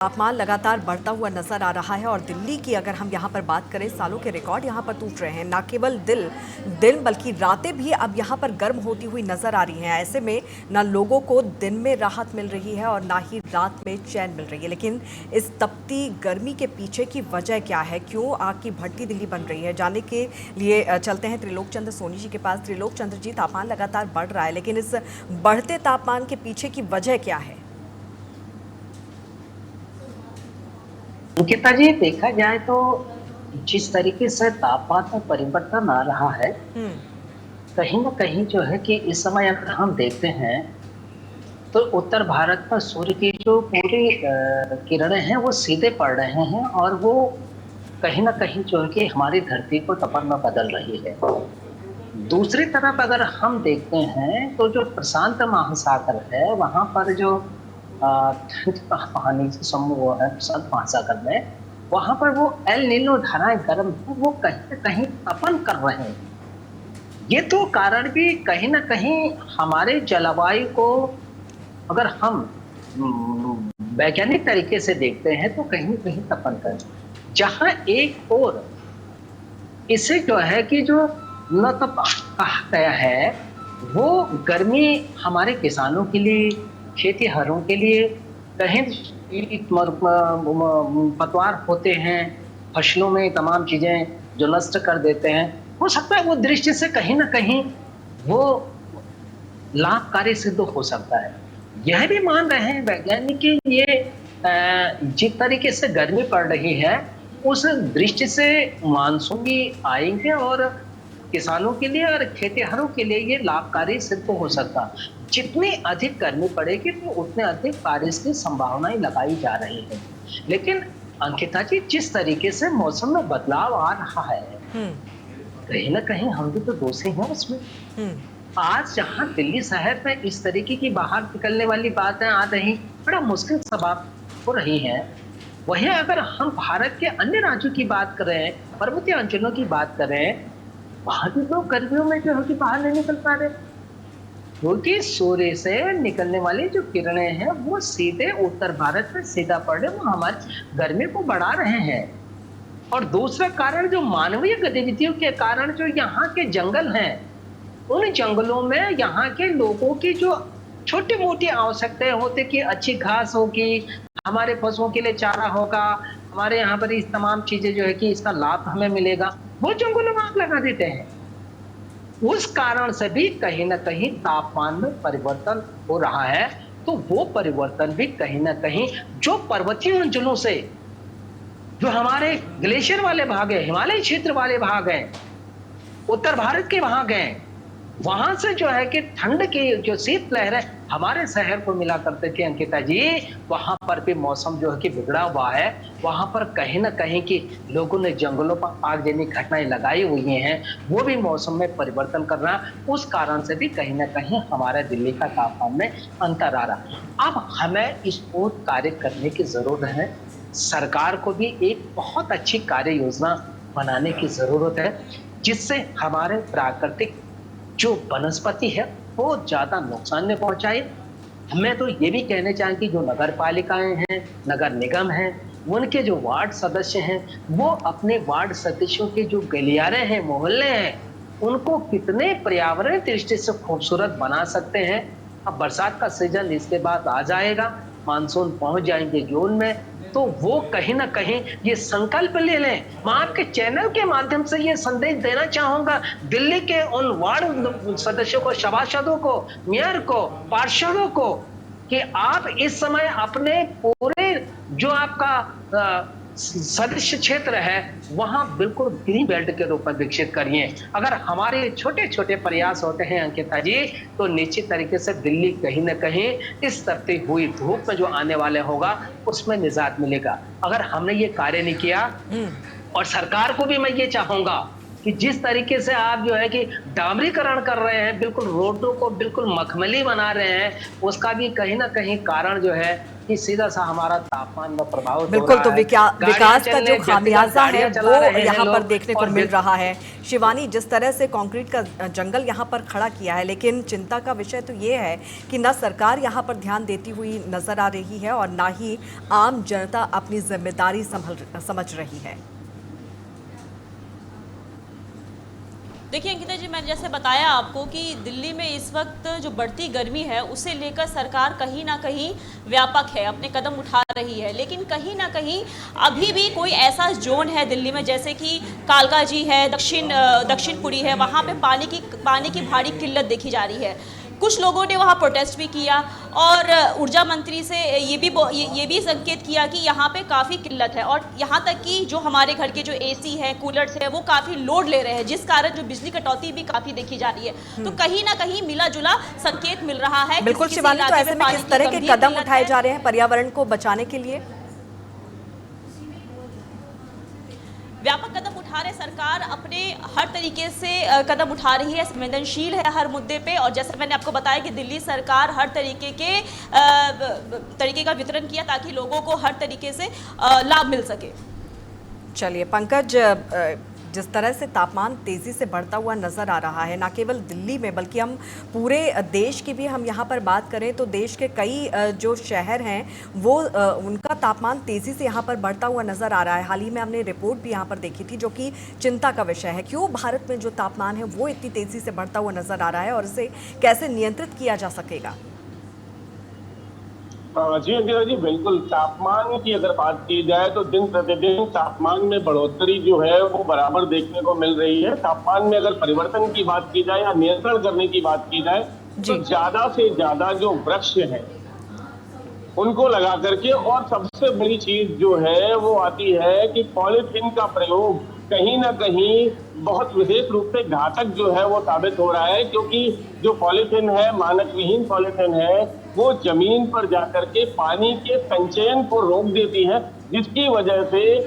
तापमान लगातार बढ़ता हुआ नजर आ रहा है और दिल्ली की अगर हम यहाँ पर बात करें, सालों के रिकॉर्ड यहाँ पर टूट रहे हैं। ना केवल दिन बल्कि रातें भी अब यहाँ पर गर्म होती हुई नजर आ रही हैं। ऐसे में ना लोगों को दिन में राहत मिल रही है और ना ही रात में चैन मिल रही है। लेकिन इस तपती गर्मी के पीछे की वजह क्या है, क्यों आग की भट्टी दिल्ली बन रही है, जानने के लिए चलते हैं त्रिलोक चंद्र सोनी जी के पास। त्रिलोक चंद्र जी, तापमान लगातार बढ़ रहा है, लेकिन इस बढ़ते तापमान के पीछे की वजह क्या है? अंकिता जी, देखा जाए तो जिस तरीके से तापमान में परिवर्तन आ रहा है, कहीं ना कहीं जो है कि इस समय अगर हम देखते हैं तो उत्तर भारत में सूर्य की जो पूरी किरणें हैं वो सीधे पड़ रहे हैं और वो कहीं ना कहीं जो है कि हमारी धरती को तपन में बदल रही है। दूसरी तरफ अगर हम देखते हैं तो जो प्रशांत महासागर है वहां पर जो ठंड का पानी जो समूह है प्रशांत महासागर में, वहां पर वो एल नीनो धाराएं गर्म है, वो कहीं ना कहीं तपन कर रहे हैं। ये तो कारण भी कहीं ना कहीं हमारे जलवायु को अगर हम वैज्ञानिक तरीके से देखते हैं तो कहीं ना कहीं तपन कर, जहां एक और इसे जो है कि जो न तो कहा गया है, वो गर्मी हमारे किसानों के लिए, खेतीहरों के लिए, कहीं पतवार होते हैं फसलों में, तमाम चीजें जो नष्ट कर देते हैं, हो सकता है वो दृष्टि से कहीं ना कहीं वो लाभकारी सिद्ध हो सकता है। यह भी मान रहे हैं वैज्ञानिक कि ये जिस तरीके से गर्मी पड़ रही है उस दृष्टि से मानसून भी आएंगे और किसानों के लिए और खेतिहरों के लिए ये लाभकारी सिद्ध हो सकता। जितनी अधिक गर्मी पड़ेगी तो उतने अधिक बारिश की संभावनाएं लगाई जा रही है। लेकिन अंकिता जी, जिस तरीके से मौसम में बदलाव आ रहा है, कहीं ना कहीं हम भी तो दोषी हैं उसमें। आज जहां दिल्ली शहर में इस तरीके की बाहर निकलने वाली बातें आ रही, बड़ा मुश्किल सवाल हो रही है। वहीं अगर हम भारत के अन्य राज्यों की बात करें, पर्वतीय अंचलों की बात करें, वहां भी लोग गर्मियों में जो है कि बाहर नहीं निकल पा रहे, क्योंकि सूर्य से निकलने वाली जो किरणें हैं वो सीधे उत्तर भारत में सीधा पड़ रहे, वो हमारी गर्मी को बढ़ा रहे हैं। और दूसरा कारण जो मानवीय गतिविधियों के कारण जो यहाँ के जंगल हैं, उन जंगलों में यहाँ के लोगों की जो छोटी मोटी आवश्यकताएं होती कि अच्छी घास होगी, हमारे पशुओं के लिए चारा होगा, हमारे यहाँ पर इस तमाम चीजें जो है कि इसका लाभ हमें मिलेगा, वो जंगलों में आग लगा देते हैं। उस कारण से भी कहीं ना कहीं तापमान में परिवर्तन हो रहा है। तो वो परिवर्तन भी कहीं ना कहीं जो पर्वतीय अंचलों से, जो हमारे ग्लेशियर वाले भाग है, हिमालय क्षेत्र वाले भाग हैं, उत्तर भारत के भाग हैं, वहां से जो है कि ठंड की जो शीत लहरें हमारे शहर को मिला करते थे अंकिता जी, वहां पर भी मौसम जो है कि बिगड़ा हुआ है। वहां पर कहीं ना कहीं की लोगों ने जंगलों पर आग जैसी घटनाएं लगाई हुई हैं, वो भी मौसम में परिवर्तन कर रहा है। उस कारण से भी कहीं ना कहीं हमारे दिल्ली का तापमान में अंतर आ रहा। अब हमें इस ओर कार्य करने की जरूरत है। सरकार को भी एक बहुत अच्छी कार्य योजना बनाने की जरूरत है, जिससे हमारे प्राकृतिक जो वनस्पति है वो ज्यादा नुकसान नहीं पहुंचाए। मैं तो ये भी कहना चाहेंगे जो नगर पालिकाएं हैं, नगर निगम हैं, उनके जो वार्ड सदस्य हैं, वो अपने वार्ड सदस्यों के जो गलियारे हैं, मोहल्ले हैं, उनको कितने पर्यावरण दृष्टि से खूबसूरत बना सकते हैं। अब बरसात का सीजन इसके बाद आ जाएगा, मानसून पहुंच जाएंगे जून में, तो वो कहीं ना कहीं ये संकल्प ले लें। मैं आपके चैनल के माध्यम से ये संदेश देना चाहूंगा दिल्ली के उन वार्ड सदस्यों को, सभासदों को, मेयर को, पार्षदों को, कि आप इस समय अपने पूरे जो आपका सदस्य क्षेत्र है वहां बिल्कुल ग्रीन बेल्ट के रूप में विकसित करिए। अगर हमारे छोटे छोटे प्रयास होते हैं अंकिता जी, तो निश्चित तरीके से दिल्ली कहीं ना कहीं इस तपती हुई धूप में जो आने वाले होगा उसमें निजात मिलेगा। अगर हमने ये कार्य नहीं किया, और सरकार को भी मैं ये चाहूंगा कि जिस तरीके से आप जो है कि डामरीकरण कर रहे हैं, बिल्कुल रोडों को बिल्कुल मखमली बना रहे हैं, उसका भी कहीं ना कहीं कारण जो है कि सीधा सा हमारा तापमान में प्रभावित हो बिल्कुल, रहा तो है। गाड़ियां विकास का चल जो रही, खामियाजा है गाड़ियां चला वो रहे हैं यहाँ पर लोग देखने को और मिल रहा है। शिवानी, जिस तरह से कंक्रीट का जंगल यहाँ पर खड़ा किया है, लेकिन चिंता का विषय तो ये है कि न सरकार यहाँ पर ध्यान देती हुई नजर आ रही है और ना ही आम जनता अपनी जिम्मेदारी समझ रही है। देखिए अंकिता जी, मैंने जैसे बताया आपको कि दिल्ली में इस वक्त जो बढ़ती गर्मी है उसे लेकर सरकार कहीं ना कहीं व्यापक है, अपने कदम उठा रही है, लेकिन कहीं ना कहीं अभी भी कोई ऐसा जोन है दिल्ली में जैसे कि कालकाजी है, दक्षिणपुरी है, वहाँ पे पानी की भारी किल्लत देखी जा रही है। कुछ लोगों ने वहाँ प्रोटेस्ट भी किया और ऊर्जा मंत्री से ये भी संकेत किया कि यहाँ पे काफ़ी किल्लत है और यहाँ तक कि जो हमारे घर के जो एसी है, कूलर्स है, वो काफ़ी लोड ले रहे हैं, जिस कारण जो बिजली कटौती भी काफ़ी देखी जा रही है। तो कहीं ना कहीं मिला जुला संकेत मिल रहा है। बिल्कुल शिवानी, तो ऐसे में किस तरह के कदम उठाए जा रहे हैं पर्यावरण को बचाने के लिए? व्यापक कदम उठा रहे सरकार, अपने हर तरीके से कदम उठा रही है, संवेदनशील है हर मुद्दे पे। और जैसे मैंने आपको बताया कि दिल्ली सरकार हर तरीके का वितरण किया ताकि लोगों को हर तरीके से लाभ मिल सके। चलिए पंकज, जिस तरह से तापमान तेज़ी से बढ़ता हुआ नज़र आ रहा है, ना केवल दिल्ली में बल्कि हम पूरे देश की भी हम यहाँ पर बात करें तो देश के कई जो शहर हैं वो उनका तापमान तेज़ी से यहाँ पर बढ़ता हुआ नज़र आ रहा है। हाल ही में हमने रिपोर्ट भी यहाँ पर देखी थी जो कि चिंता का विषय है। क्यों भारत में जो तापमान है वो इतनी तेज़ी से बढ़ता हुआ नज़र आ रहा है और इसे कैसे नियंत्रित किया जा सकेगा? जी अंकिता जी, बिल्कुल। तापमान की अगर बात की जाए तो दिन प्रतिदिन तापमान में बढ़ोतरी जो है वो बराबर देखने को मिल रही है। तापमान में अगर परिवर्तन की बात की जाए या नियंत्रण करने की बात की जाए तो ज्यादा से ज्यादा जो वृक्ष है उनको लगा करके, और सबसे बड़ी चीज जो है वो आती है कि पॉलीथीन का प्रयोग कहीं ना कहीं बहुत विशेष रूप से घातक जो है वो साबित हो रहा है, क्योंकि जो पॉलीथीन है, मानक विहीन पॉलीथीन है, वो जमीन पर जाकर के पानी के संचयन को रोक देती है, जिसकी वजह से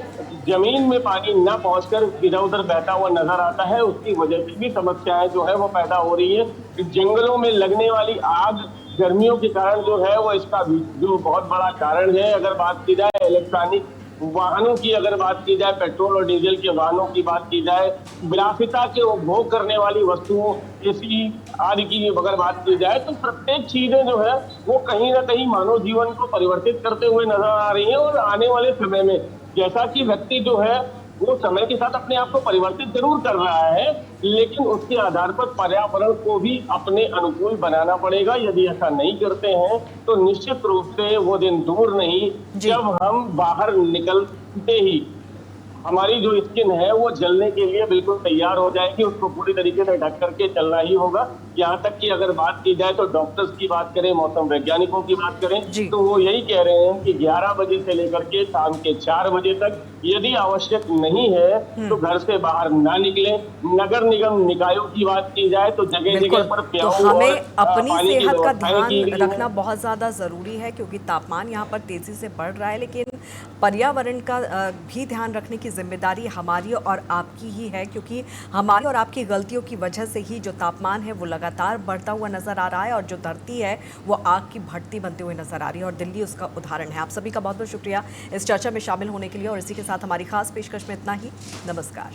जमीन में पानी न पहुंचकर इधर उधर बहता हुआ नजर आता है। उसकी वजह से भी समस्याएं जो है वो पैदा हो रही है। जंगलों में लगने वाली आग गर्मियों के कारण जो है वो इसका जो बहुत बड़ा कारण है। अगर बात की जाए इलेक्ट्रॉनिक वाहनों की, अगर बात की जाए पेट्रोल और डीजल के वाहनों की बात की जाए, विलासिता के उपभोग करने वाली वस्तुओं, एसी आदि की अगर बात की जाए, तो प्रत्येक चीजें जो है वो कहीं ना कहीं मानव जीवन को परिवर्तित करते हुए नजर आ रही है। और आने वाले समय में जैसा कि व्यक्ति जो है वो समय के साथ अपने आप को परिवर्तित जरूर कर रहा है, लेकिन उसके आधार पर पर्यावरण को भी अपने अनुकूल बनाना पड़ेगा। यदि ऐसा नहीं करते हैं तो निश्चित रूप से वो दिन दूर नहीं जब हम बाहर निकलते ही हमारी जो स्किन है वो जलने के लिए बिल्कुल तैयार हो जाएगी। उसको पूरी तरीके से ढक करके चलना ही होगा। यहाँ तक कि अगर बात की जाए तो डॉक्टर्स की बात करें, मौसम वैज्ञानिकों की बात करें, तो वो यही कह रहे हैं कि 11 बजे से लेकर के शाम के 4 बजे तक यदि आवश्यक नहीं है तो घर से बाहर ना निकले। नगर निगम निकायों की बात की जाए तो जगह जगह पर तो हमें अपनी सेहत का ध्यान रखना बहुत ज़्यादा ज़रूरी है, क्योंकि तापमान यहाँ पर तेज़ी से बढ़ रहा है, लेकिन पर्यावरण का भी ध्यान रखने की जिम्मेदारी हमारी और आपकी ही है, क्योंकि हमारी और आपकी गलतियों की वजह से ही जो तापमान है वो लगातार बढ़ता हुआ नज़र आ रहा है और जो धरती है वो आग की भट्टी बनते हुए नज़र आ रही है और दिल्ली उसका उदाहरण है। आप सभी का बहुत बहुत शुक्रिया इस चर्चा में शामिल होने के लिए और इसी के साथ हमारी खास पेशकश में इतना ही। नमस्कार।